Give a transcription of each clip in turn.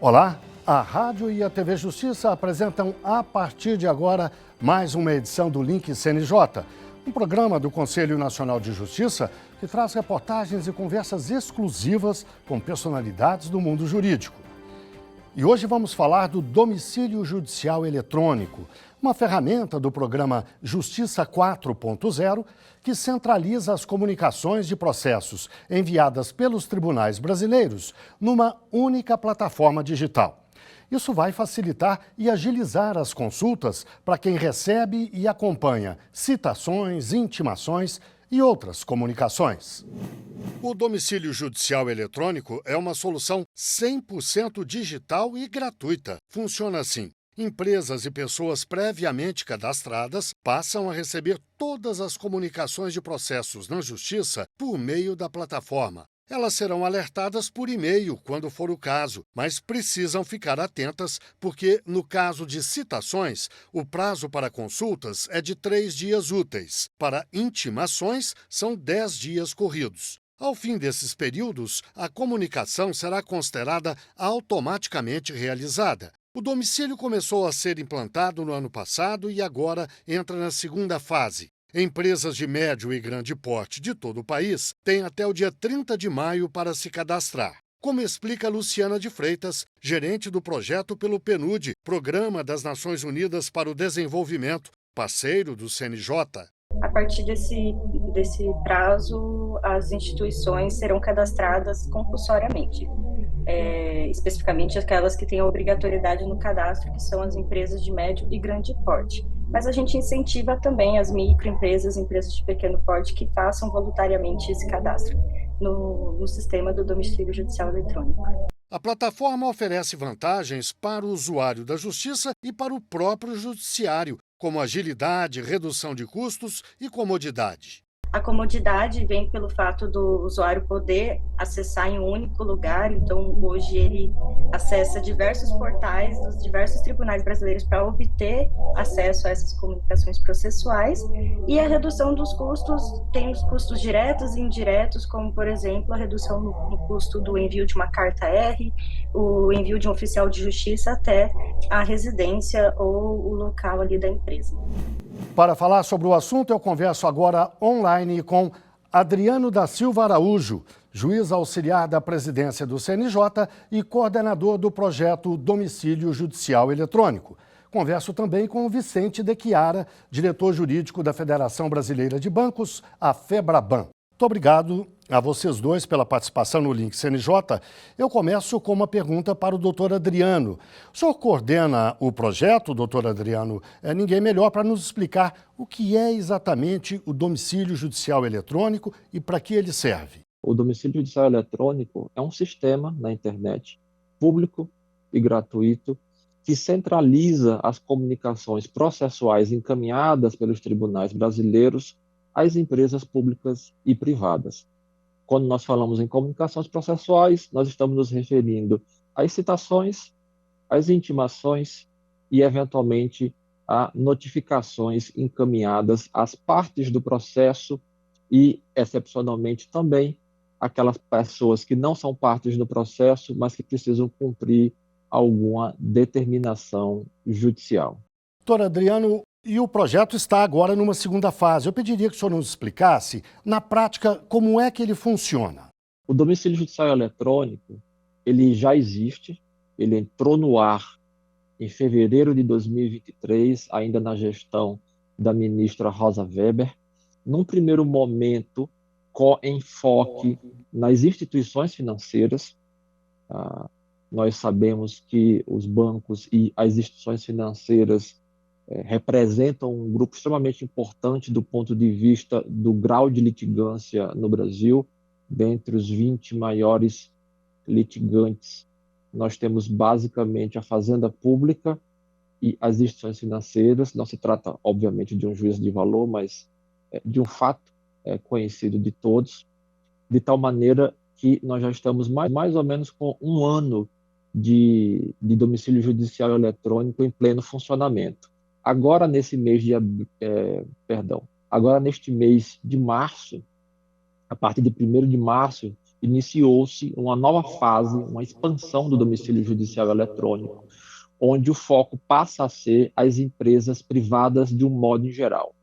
Olá, a Rádio e a TV Justiça apresentam a partir de agora mais uma edição do Link CNJ, um programa do Conselho Nacional de Justiça que traz reportagens e conversas exclusivas com personalidades do mundo jurídico. E hoje vamos falar do domicílio judicial eletrônico, uma ferramenta do programa Justiça 4.0 que centraliza as comunicações de processos enviadas pelos tribunais brasileiros numa única plataforma digital. Isso vai facilitar e agilizar as consultas para quem recebe e acompanha citações, intimações e outras comunicações. O domicílio judicial eletrônico é uma solução 100% digital e gratuita. Funciona assim: empresas e pessoas previamente cadastradas passam a receber todas as comunicações de processos na Justiça por meio da plataforma. Elas serão alertadas por e-mail quando for o caso, mas precisam ficar atentas porque, no caso de citações, o prazo para consultas é de 3 dias úteis. Para intimações, são 10 dias corridos. Ao fim desses períodos, a comunicação será considerada automaticamente realizada. O domicílio começou a ser implantado no ano passado e agora entra na segunda fase. Empresas de médio e grande porte de todo o país têm até o dia 30 de maio para se cadastrar. Como explica Luciana de Freitas, gerente do projeto pelo PNUD, Programa das Nações Unidas para o Desenvolvimento, parceiro do CNJ. A partir desse prazo, as instituições serão cadastradas compulsoriamente, especificamente aquelas que têm a obrigatoriedade no cadastro, que são as empresas de médio e grande porte. Mas a gente incentiva também as microempresas, empresas de pequeno porte, que façam voluntariamente esse cadastro no sistema do domicílio judicial eletrônico. A plataforma oferece vantagens para o usuário da Justiça e para o próprio judiciário, como agilidade, redução de custos e comodidade. A comodidade vem pelo fato do usuário poder acessar em um único lugar. Então, hoje ele acessa diversos portais dos diversos tribunais brasileiros para obter acesso a essas comunicações processuais. E a redução dos custos, tem os custos diretos e indiretos, como, por exemplo, a redução no custo do envio de uma carta R, o envio de um oficial de justiça até a residência ou o local ali da empresa. Para falar sobre o assunto, eu converso agora online com Adriano da Silva Araújo, juiz auxiliar da presidência do CNJ e coordenador do projeto Domicílio Judicial Eletrônico. Converso também com Vicente de Chiara, diretor jurídico da Federação Brasileira de Bancos, a FEBRABAN. Muito obrigado a vocês dois pela participação no Link CNJ. Eu começo com uma pergunta para o doutor Adriano. O senhor coordena o projeto, doutor Adriano? Ninguém melhor para nos explicar o que é exatamente o domicílio judicial eletrônico e para que ele serve. O domicílio judicial eletrônico é um sistema na internet, público e gratuito, que centraliza as comunicações processuais encaminhadas pelos tribunais brasileiros às empresas públicas e privadas. Quando nós falamos em comunicações processuais, nós estamos nos referindo às citações, às intimações e, eventualmente, a notificações encaminhadas às partes do processo e, excepcionalmente, também aquelas pessoas que não são partes do processo, mas que precisam cumprir alguma determinação judicial. Doutor Adriano, e o projeto está agora numa segunda fase. Eu pediria que o senhor nos explicasse, na prática, como é que ele funciona. O domicílio judicial eletrônico, ele já existe, ele entrou no ar em fevereiro de 2023, ainda na gestão da ministra Rosa Weber, num primeiro momento com enfoque nas instituições financeiras. Nós sabemos que os bancos e as instituições financeiras representam um grupo extremamente importante do ponto de vista do grau de litigância no Brasil. Dentre os 20 maiores litigantes, nós temos basicamente a Fazenda Pública e as instituições financeiras. Não se trata, obviamente, de um juízo de valor, mas de um fato conhecido de todos, de tal maneira que nós já estamos mais ou menos com um ano de domicílio judicial eletrônico em pleno funcionamento. Agora, neste mês de março, a partir de 1º de março, iniciou-se uma nova fase, uma expansão do domicílio judicial eletrônico, onde o foco passa a ser as empresas privadas de um modo em geral.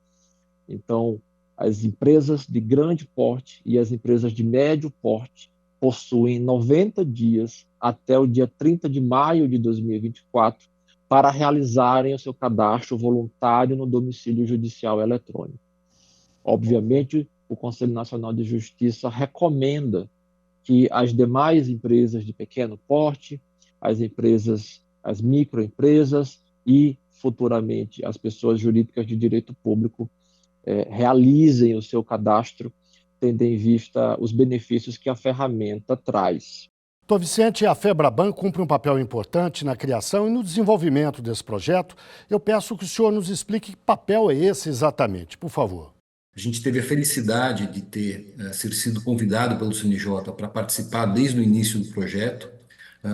Então, as empresas de grande porte e as empresas de médio porte possuem 90 dias até o dia 30 de maio de 2024 para realizarem o seu cadastro voluntário no domicílio judicial eletrônico. Obviamente, o Conselho Nacional de Justiça recomenda que as demais empresas de pequeno porte, as microempresas e, futuramente, as pessoas jurídicas de direito público realizem o seu cadastro, tendo em vista os benefícios que a ferramenta traz. Doutor Vicente, a FEBRABAN cumpre um papel importante na criação e no desenvolvimento desse projeto. Eu peço que o senhor nos explique que papel é esse exatamente, por favor. A gente teve a felicidade de ter sido convidado pelo CNJ para participar desde o início do projeto.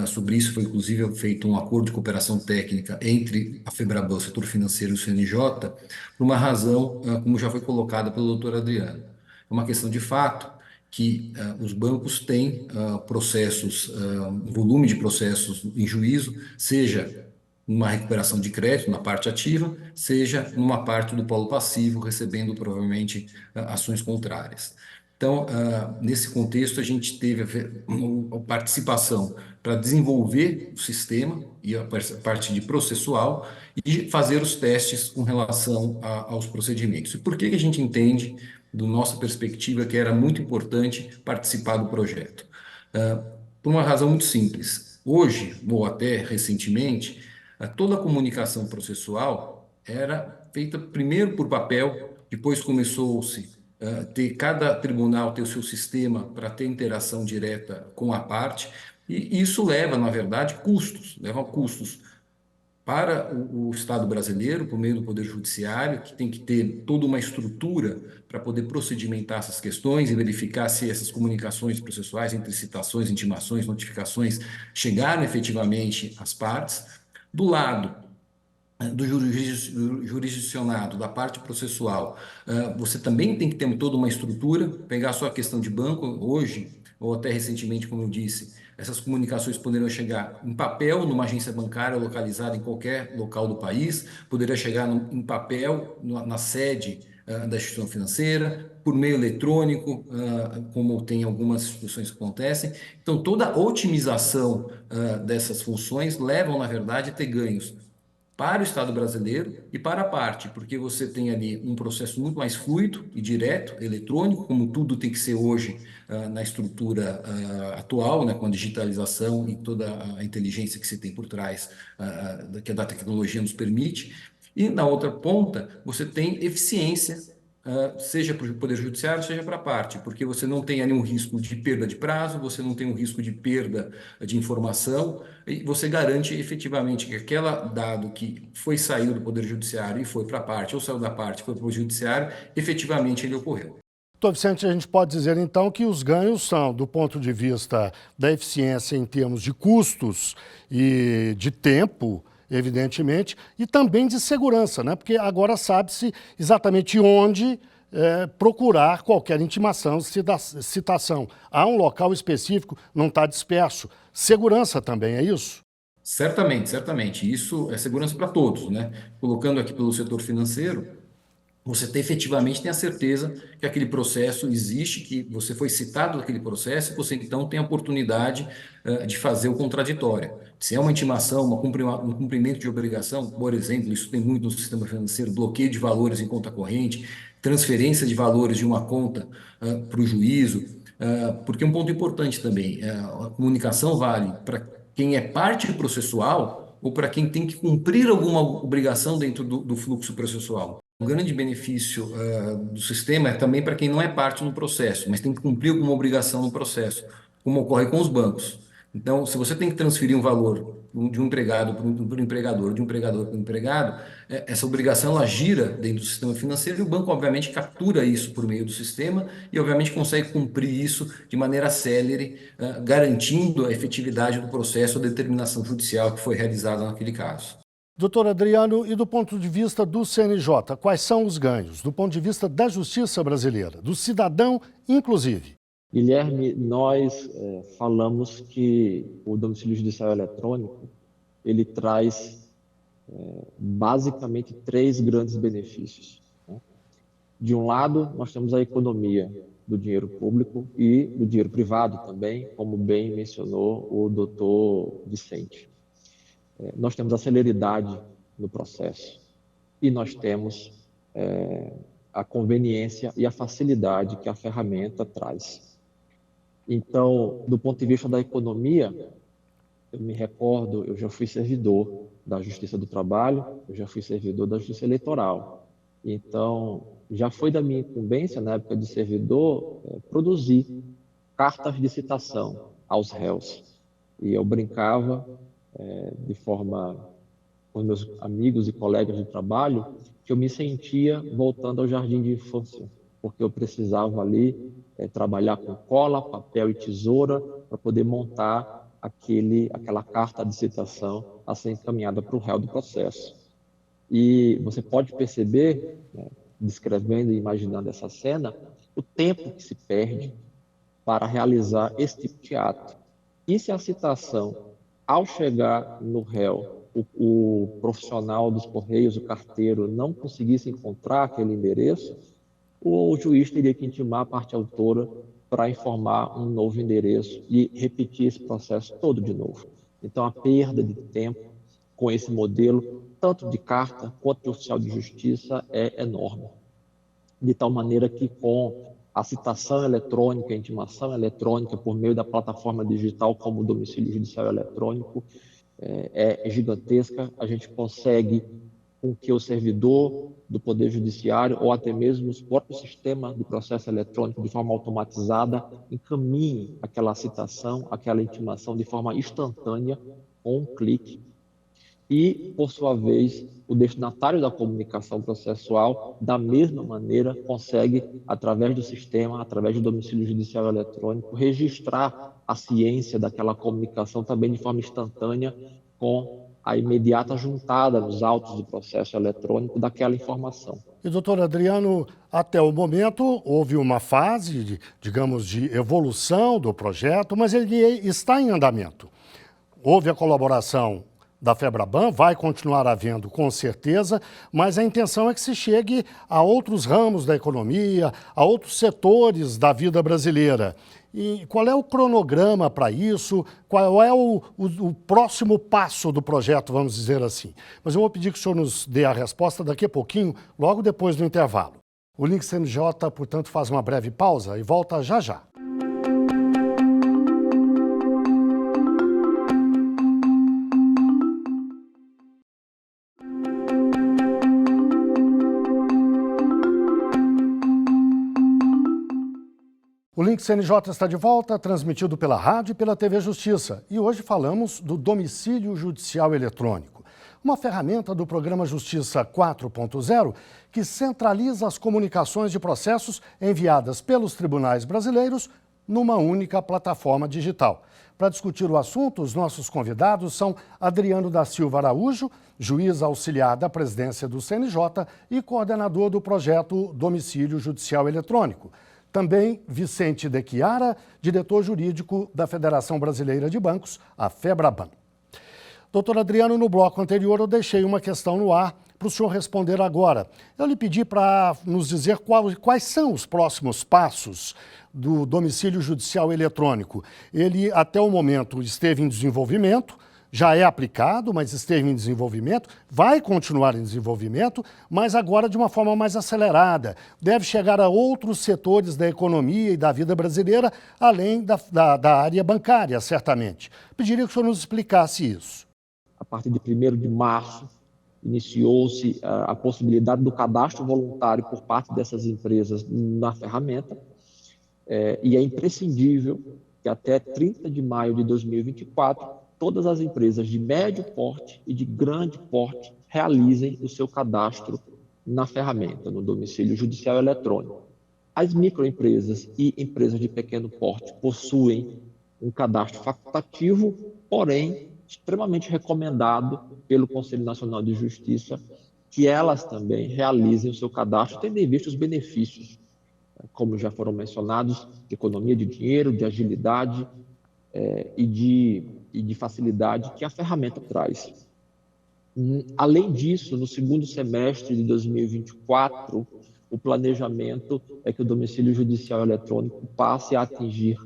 Sobre isso foi, inclusive, feito um acordo de cooperação técnica entre a FEBRABAN, o setor financeiro e o CNJ, por uma razão, como já foi colocada pelo doutor Adriano. É uma questão de fato que os bancos têm processos, volume de processos em juízo, seja numa recuperação de crédito na parte ativa, seja numa parte do polo passivo, recebendo provavelmente ações contrárias. Então, nesse contexto, a gente teve a participação para desenvolver o sistema e a parte de processual e fazer os testes com relação aos procedimentos. E por que a gente entende, da nossa perspectiva, que era muito importante participar do projeto? Por uma razão muito simples. Hoje, ou até recentemente, toda a comunicação processual era feita primeiro por papel, depois começou-se ter cada tribunal ter o seu sistema para ter interação direta com a parte, e isso leva, na verdade, leva custos para o Estado brasileiro, por meio do Poder Judiciário, que tem que ter toda uma estrutura para poder procedimentar essas questões e verificar se essas comunicações processuais entre citações, intimações, notificações chegaram efetivamente às partes. Do lado do jurisdicionado, da parte processual, você também tem que ter toda uma estrutura, pegar só a questão de banco, hoje, ou até recentemente, como eu disse, essas comunicações poderão chegar em papel numa agência bancária localizada em qualquer local do país, poderia chegar em papel na sede da instituição financeira, por meio eletrônico, como tem algumas instituições que acontecem. Então, toda a otimização dessas funções levam, na verdade, a ter ganhos para o Estado brasileiro e para a parte, porque você tem ali um processo muito mais fluido e direto, eletrônico, como tudo tem que ser hoje na estrutura atual, né, com a digitalização e toda a inteligência que se tem por trás, que a tecnologia nos permite. E na outra ponta, você tem eficiência, seja para o Poder Judiciário, seja para a parte, porque você não tem ali um risco de perda de prazo, você não tem um risco de perda de informação, e você garante efetivamente que aquele dado que saiu do Poder Judiciário e foi para a parte, ou saiu da parte e foi para o Judiciário, efetivamente ele ocorreu. Doutor Vicente, a gente pode dizer então que os ganhos são, do ponto de vista da eficiência em termos de custos e de tempo, evidentemente, e também de segurança, né? Porque agora sabe-se exatamente onde procurar qualquer intimação, citação. Há um local específico, não está disperso. Segurança também, é isso? Certamente, certamente. Isso é segurança para todos, né? Colocando aqui pelo setor financeiro, você efetivamente tem a certeza que aquele processo existe, que você foi citado naquele processo, e você então tem a oportunidade de fazer o contraditório. Se é uma intimação, um cumprimento de obrigação, por exemplo, isso tem muito no sistema financeiro, bloqueio de valores em conta corrente, transferência de valores de uma conta para o juízo, porque um ponto importante também, a comunicação vale para quem é parte processual ou para quem tem que cumprir alguma obrigação dentro do fluxo processual. O grande benefício do sistema é também para quem não é parte no processo, mas tem que cumprir alguma obrigação no processo, como ocorre com os bancos. Então, se você tem que transferir um valor de um empregado para um empregador, de um empregador para um empregado, essa obrigação ela gira dentro do sistema financeiro e o banco, obviamente, captura isso por meio do sistema e, obviamente, consegue cumprir isso de maneira célere, garantindo a efetividade do processo ou determinação judicial que foi realizada naquele caso. Doutor Adriano, e do ponto de vista do CNJ, quais são os ganhos? Do ponto de vista da justiça brasileira, do cidadão, inclusive? Guilherme, nós falamos que o domicílio judicial eletrônico, ele traz basicamente três grandes benefícios, né? De um lado, nós temos a economia do dinheiro público e do dinheiro privado também, como bem mencionou o doutor Vicente. Nós temos a celeridade no processo e nós temos a conveniência e a facilidade que a ferramenta traz. Então, do ponto de vista da economia, eu me recordo, eu já fui servidor da Justiça do Trabalho, eu já fui servidor da Justiça Eleitoral. Então, já foi da minha incumbência, na época de servidor, produzir cartas de citação aos réus. E eu brincava de forma com meus amigos e colegas de trabalho, que eu me sentia voltando ao jardim de infância, porque eu precisava ali trabalhar com cola, papel e tesoura para poder montar aquela carta de citação a ser encaminhada para o réu do processo. E você pode perceber, né, descrevendo e imaginando essa cena, o tempo que se perde para realizar esse tipo de ato. E se a citação, ao chegar no réu, o profissional dos Correios, o carteiro, não conseguisse encontrar aquele endereço, o juiz teria que intimar a parte autora para informar um novo endereço e repetir esse processo todo de novo. Então, a perda de tempo com esse modelo, tanto de carta quanto de oficial de justiça, é enorme. De tal maneira que, com a citação eletrônica, a intimação eletrônica por meio da plataforma digital como o domicílio judicial eletrônico, é gigantesca. A gente consegue com que o servidor do Poder Judiciário ou até mesmo o próprio sistema do processo eletrônico de forma automatizada encaminhe aquela citação, aquela intimação de forma instantânea com um clique. E, por sua vez, o destinatário da comunicação processual, da mesma maneira, consegue, através do sistema, através do domicílio judicial eletrônico, registrar a ciência daquela comunicação também de forma instantânea, com a imediata juntada nos autos do processo eletrônico daquela informação. E, doutor Adriano, até o momento houve uma fase, digamos, de evolução do projeto, mas ele está em andamento. Houve a colaboração da FEBRABAN, vai continuar havendo com certeza, mas a intenção é que se chegue a outros ramos da economia, a outros setores da vida brasileira. E qual é o cronograma para isso? Qual é o próximo passo do projeto, vamos dizer assim? Mas eu vou pedir que o senhor nos dê a resposta daqui a pouquinho, logo depois do intervalo. O Link CNJ, portanto, faz uma breve pausa e volta já já. O Link CNJ está de volta, transmitido pela rádio e pela TV Justiça. E hoje falamos do domicílio judicial eletrônico, uma ferramenta do programa Justiça 4.0 que centraliza as comunicações de processos enviadas pelos tribunais brasileiros numa única plataforma digital. Para discutir o assunto, os nossos convidados são Adriano da Silva Araújo, juiz auxiliar da presidência do CNJ e coordenador do projeto Domicílio Judicial Eletrônico. Também Vicente de Chiara, diretor jurídico da Federação Brasileira de Bancos, a FEBRABAN. Doutor Adriano, no bloco anterior eu deixei uma questão no ar para o senhor responder agora. Eu lhe pedi para nos dizer quais são os próximos passos do domicílio judicial eletrônico. Ele, até o momento, esteve em desenvolvimento, já é aplicado, mas esteve em desenvolvimento, vai continuar em desenvolvimento, mas agora de uma forma mais acelerada. Deve chegar a outros setores da economia e da vida brasileira, além da área bancária, certamente. Pediria que o senhor nos explicasse isso. A partir de 1º de março, iniciou-se a possibilidade do cadastro voluntário por parte dessas empresas na ferramenta, e é imprescindível que até 30 de maio de 2024, todas as empresas de médio porte e de grande porte realizem o seu cadastro na ferramenta, no domicílio judicial eletrônico. As microempresas e empresas de pequeno porte possuem um cadastro facultativo, porém extremamente recomendado pelo Conselho Nacional de Justiça que elas também realizem o seu cadastro, tendo em vista os benefícios como já foram mencionados, de economia de dinheiro, de agilidade e de facilidade que a ferramenta traz. Além disso, no segundo semestre de 2024, o planejamento é que o domicílio judicial eletrônico passe a atingir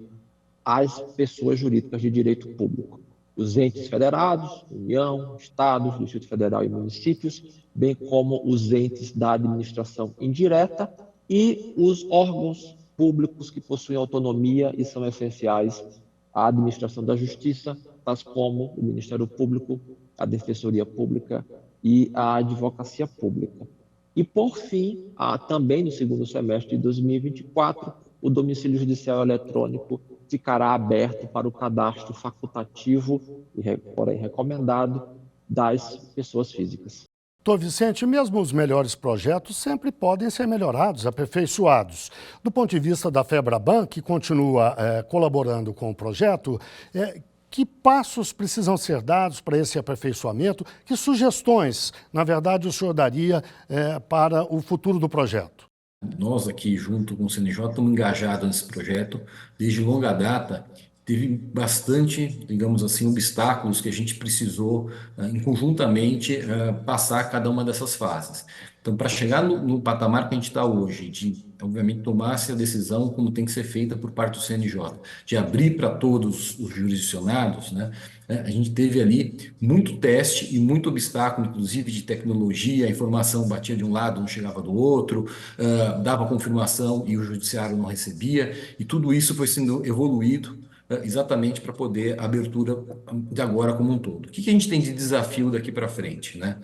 as pessoas jurídicas de direito público, os entes federados, União, Estados, Distrito Federal e municípios, bem como os entes da administração indireta e os órgãos públicos que possuem autonomia e são essenciais à administração da justiça, tais como o Ministério Público, a Defensoria Pública e a Advocacia Pública. E, por fim, também no segundo semestre de 2024, o domicílio judicial eletrônico ficará aberto para o cadastro facultativo, porém recomendado, das pessoas físicas. Doutor Vicente, mesmo os melhores projetos sempre podem ser melhorados, aperfeiçoados. Do ponto de vista da FEBRABAN, que continua colaborando com o projeto, que passos precisam ser dados para esse aperfeiçoamento? Que sugestões, na verdade, o senhor daria para o futuro do projeto? Nós aqui, junto com o CNJ, estamos engajados nesse projeto desde longa data. Teve bastante, digamos assim, obstáculos que a gente precisou, conjuntamente, passar cada uma dessas fases. Então, para chegar no patamar que a gente está hoje, de, obviamente, tomar-se a decisão como tem que ser feita por parte do CNJ, de abrir para todos os jurisdicionados, né? A gente teve ali muito teste e muito obstáculo, inclusive de tecnologia, a informação batia de um lado, não chegava do outro, dava confirmação e o judiciário não recebia, e tudo isso foi sendo evoluído exatamente para poder a abertura de agora como um todo. O que a gente tem de desafio daqui para frente, né?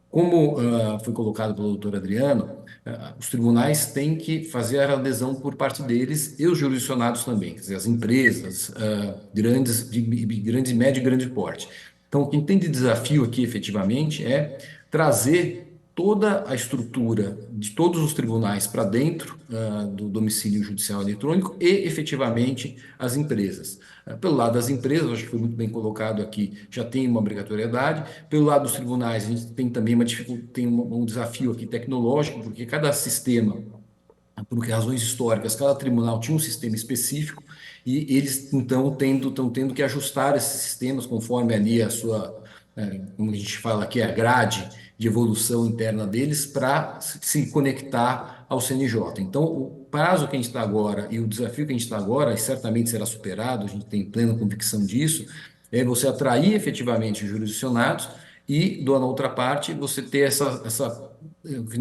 Como foi colocado pelo doutor Adriano, os tribunais têm que fazer a adesão por parte deles e os jurisdicionados também, quer dizer, as empresas grandes, de médio e grande porte. Então, o que tem de desafio aqui, efetivamente, é trazer toda a estrutura de todos os tribunais para dentro do domicílio judicial eletrônico e, efetivamente, as empresas. Pelo lado das empresas, acho que foi muito bem colocado aqui, já tem uma obrigatoriedade. Pelo lado dos tribunais, a gente tem também um desafio aqui tecnológico, porque cada sistema, por razões históricas, cada tribunal tinha um sistema específico e eles, então, estão tendo que ajustar esses sistemas conforme ali a sua, como a gente fala aqui, a grade de evolução interna deles para se conectar ao CNJ. Então, o prazo que a gente está agora e o desafio que a gente está agora, e certamente será superado, a gente tem plena convicção disso, é você atrair efetivamente os jurisdicionados e, da outra parte, você ter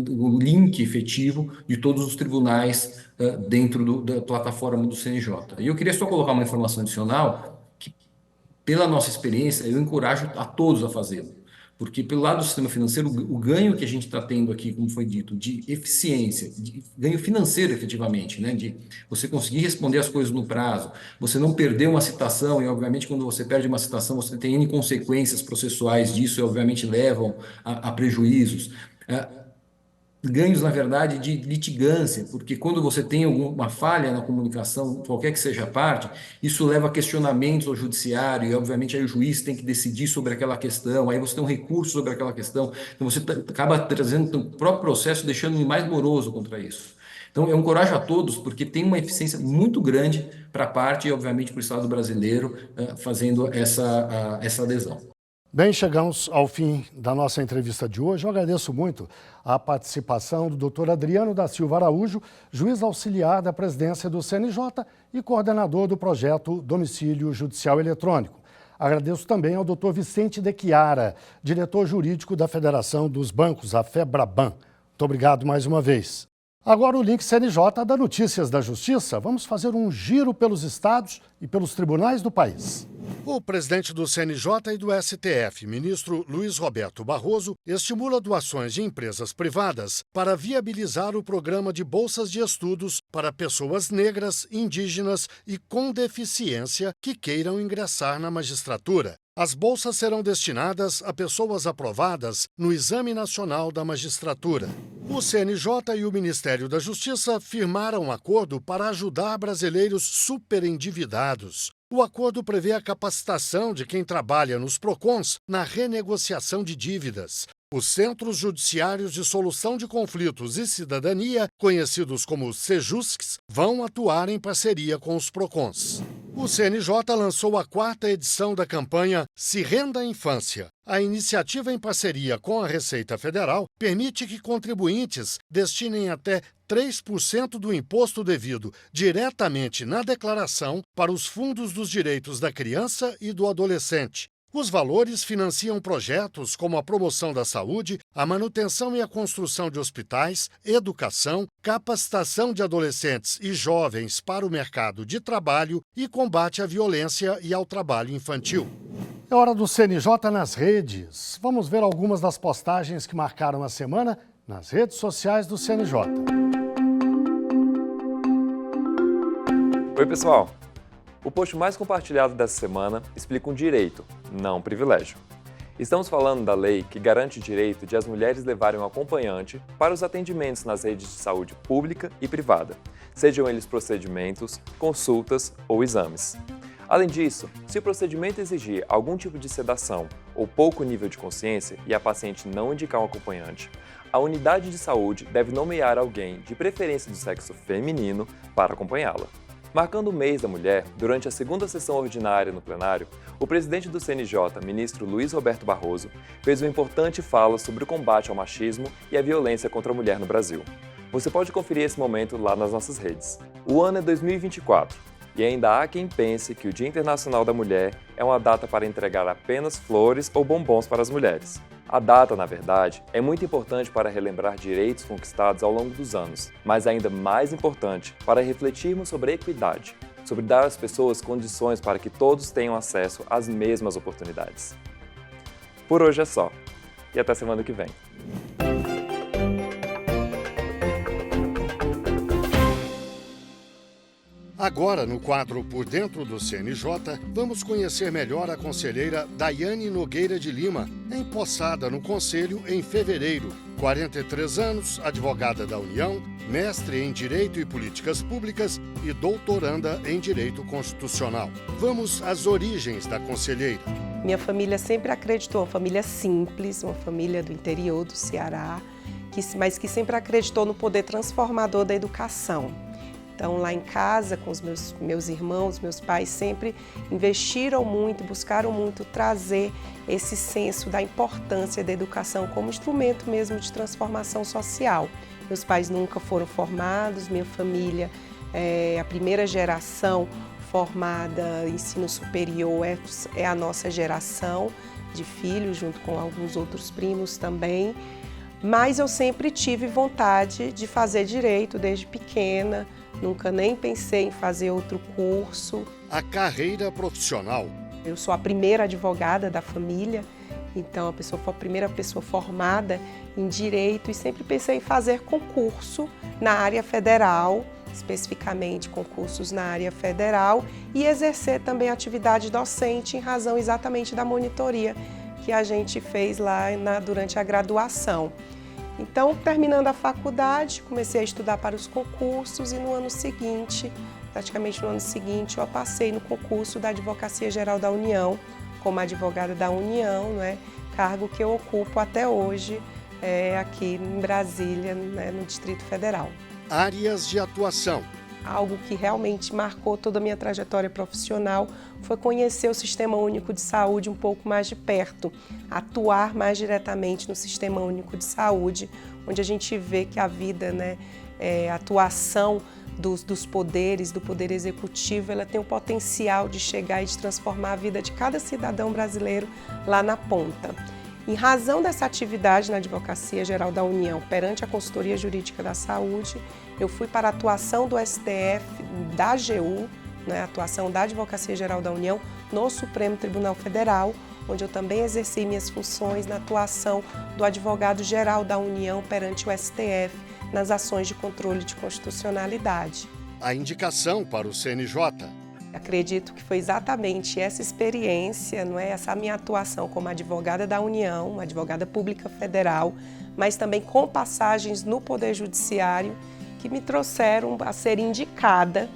o link efetivo de todos os tribunais dentro da plataforma do CNJ. E eu queria só colocar uma informação adicional, que, pela nossa experiência, eu encorajo a todos a fazê-lo. Porque, pelo lado do sistema financeiro, o ganho que a gente está tendo aqui, como foi dito, de eficiência, de ganho financeiro, efetivamente, né? De você conseguir responder as coisas no prazo, você não perder uma citação, e, obviamente, quando você perde uma citação, você tem N consequências processuais disso, e, obviamente, levam a prejuízos. Ganhos, na verdade, de litigância, porque quando você tem alguma falha na comunicação, qualquer que seja a parte, isso leva a questionamentos ao judiciário e, obviamente, aí o juiz tem que decidir sobre aquela questão, aí você tem um recurso sobre aquela questão, então você acaba trazendo o próprio processo, deixando ele mais moroso contra isso. Então, eu encorajo a todos, porque tem uma eficiência muito grande para a parte e, obviamente, para o Estado brasileiro fazendo essa adesão. Bem, chegamos ao fim da nossa entrevista de hoje. Eu agradeço muito a participação do doutor Adriano da Silva Araújo, juiz auxiliar da presidência do CNJ e coordenador do projeto Domicílio Judicial Eletrônico. Agradeço também ao doutor Vicente de Chiara, diretor jurídico da Federação dos Bancos, a FEBRABAN. Muito obrigado mais uma vez. Agora o link CNJ dá notícias da Justiça. Vamos fazer um giro pelos estados e pelos tribunais do país. O presidente do CNJ e do STF, ministro Luiz Roberto Barroso, estimula doações de empresas privadas para viabilizar o programa de bolsas de estudos para pessoas negras, indígenas e com deficiência que queiram ingressar na magistratura. As bolsas serão destinadas a pessoas aprovadas no Exame Nacional da Magistratura. O CNJ e o Ministério da Justiça firmaram um acordo para ajudar brasileiros superendividados. O acordo prevê a capacitação de quem trabalha nos PROCONs na renegociação de dívidas. Os Centros Judiciários de Solução de Conflitos e Cidadania, conhecidos como CEJUSCs, vão atuar em parceria com os PROCONs. O CNJ lançou a 4ª edição da campanha Se Renda à Infância. A iniciativa, em parceria com a Receita Federal, permite que contribuintes destinem até 3% do imposto devido diretamente na declaração para os fundos dos direitos da criança e do adolescente. Os valores financiam projetos como a promoção da saúde, a manutenção e a construção de hospitais, educação, capacitação de adolescentes e jovens para o mercado de trabalho e combate à violência e ao trabalho infantil. É hora do CNJ nas redes. Vamos ver algumas das postagens que marcaram a semana nas redes sociais do CNJ. Oi, pessoal! O post mais compartilhado dessa semana explica um direito, não um privilégio. Estamos falando da lei que garante o direito de as mulheres levarem um acompanhante para os atendimentos nas redes de saúde pública e privada, sejam eles procedimentos, consultas ou exames. Além disso, se o procedimento exigir algum tipo de sedação ou pouco nível de consciência e a paciente não indicar um acompanhante, a unidade de saúde deve nomear alguém, de preferência do sexo feminino, para acompanhá-la. Marcando o mês da mulher, durante a segunda sessão ordinária no plenário, o presidente do CNJ, ministro Luiz Roberto Barroso, fez uma importante fala sobre o combate ao machismo e à violência contra a mulher no Brasil. Você pode conferir esse momento lá nas nossas redes. O ano é 2024 e ainda há quem pense que o Dia Internacional da Mulher é uma data para entregar apenas flores ou bombons para as mulheres. A data, na verdade, é muito importante para relembrar direitos conquistados ao longo dos anos, mas ainda mais importante para refletirmos sobre a equidade, sobre dar às pessoas condições para que todos tenham acesso às mesmas oportunidades. Por hoje é só, e até semana que vem. Agora, no quadro Por Dentro do CNJ, vamos conhecer melhor a conselheira Daiane Nogueira de Lima, empossada no Conselho em fevereiro. 43 anos, advogada da União, mestre em Direito e Políticas Públicas e doutoranda em Direito Constitucional. Vamos às origens da conselheira. Minha família sempre acreditou, uma família simples, uma família do interior do Ceará, mas que sempre acreditou no poder transformador da educação. Então, lá em casa, com os meus irmãos, meus pais sempre investiram muito, buscaram muito trazer esse senso da importância da educação como instrumento mesmo de transformação social. Meus pais nunca foram formados, minha família é a primeira geração formada em ensino superior, é a nossa geração de filhos, junto com alguns outros primos também. Mas eu sempre tive vontade de fazer direito desde pequena. Nunca nem pensei em fazer outro curso. A carreira profissional. Eu sou a primeira advogada da família, então foi a primeira pessoa formada em direito e sempre pensei em fazer concurso na área federal, especificamente concursos na área federal, e exercer também atividade docente em razão exatamente da monitoria que a gente fez lá durante a graduação. Então, terminando a faculdade, comecei a estudar para os concursos e no ano seguinte, praticamente no ano seguinte, eu passei no concurso da Advocacia Geral da União, como advogada da União, cargo que eu ocupo até hoje aqui em Brasília, no Distrito Federal. Áreas de atuação. Algo que realmente marcou toda a minha trajetória profissional foi conhecer o Sistema Único de Saúde um pouco mais de perto, atuar mais diretamente no Sistema Único de Saúde, onde a gente vê que a vida, a atuação dos poderes, do Poder Executivo, ela tem o potencial de chegar e de transformar a vida de cada cidadão brasileiro lá na ponta. Em razão dessa atividade na Advocacia Geral da União perante a Consultoria Jurídica da Saúde, eu fui para a atuação do STF, da AGU, a atuação da Advocacia Geral da União no Supremo Tribunal Federal, onde eu também exerci minhas funções na atuação do Advogado-Geral da União perante o STF nas ações de controle de constitucionalidade. A indicação para o CNJ. Acredito que foi exatamente essa experiência, essa minha atuação como advogada da União, uma advogada pública federal, mas também com passagens no Poder Judiciário, que me trouxeram a ser indicada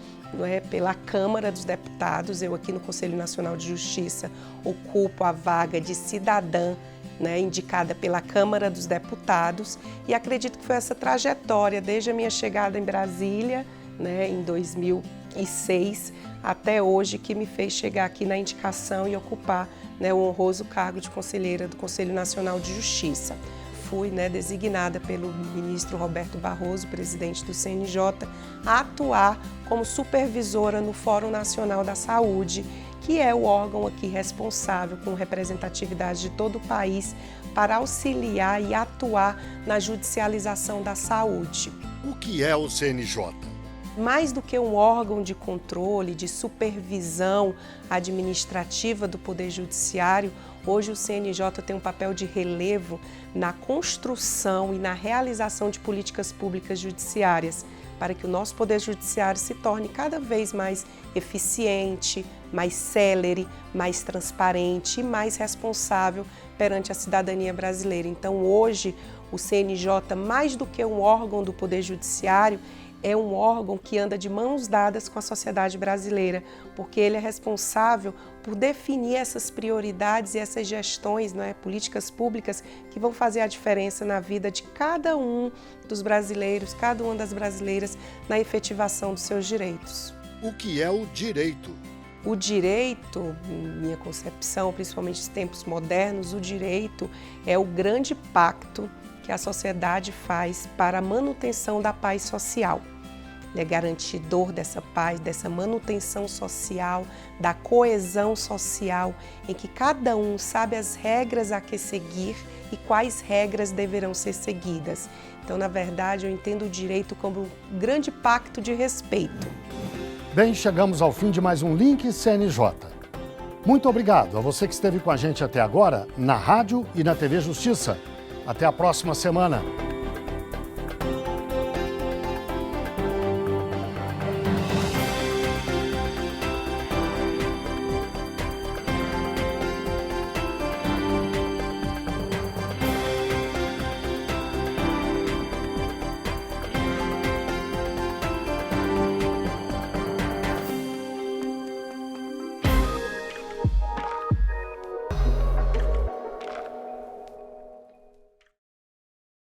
pela Câmara dos Deputados. Eu aqui no Conselho Nacional de Justiça ocupo a vaga de cidadã né, indicada pela Câmara dos Deputados, e acredito que foi essa trajetória, desde a minha chegada em Brasília, né, em 2006, até hoje, que me fez chegar aqui na indicação e ocupar, né, o honroso cargo de conselheira do Conselho Nacional de Justiça. Fui, né, designada pelo ministro Roberto Barroso, presidente do CNJ, a atuar como supervisora no Fórum Nacional da Saúde, que é o órgão aqui responsável, com representatividade de todo o país, para auxiliar e atuar na judicialização da saúde. O que é o CNJ? Mais do que um órgão de controle, de supervisão administrativa do Poder Judiciário, hoje o CNJ tem um papel de relevo na construção e na realização de políticas públicas judiciárias, para que o nosso Poder Judiciário se torne cada vez mais eficiente, mais célere, mais transparente e mais responsável perante a cidadania brasileira. Então, hoje, o CNJ, mais do que um órgão do Poder Judiciário, é um órgão que anda de mãos dadas com a sociedade brasileira, porque ele é responsável por definir essas prioridades e essas gestões, não é, políticas públicas que vão fazer a diferença na vida de cada um dos brasileiros, cada uma das brasileiras, na efetivação dos seus direitos. O que é o direito? O direito, minha concepção, principalmente nos tempos modernos, o direito é o grande pacto que a sociedade faz para a manutenção da paz social. É garantidor dessa paz, dessa manutenção social, da coesão social, em que cada um sabe as regras a que seguir e quais regras deverão ser seguidas. Então, na verdade, eu entendo o direito como um grande pacto de respeito. Bem, chegamos ao fim de mais um Link CNJ. Muito obrigado a você que esteve com a gente até agora, na rádio e na TV Justiça. Até a próxima semana.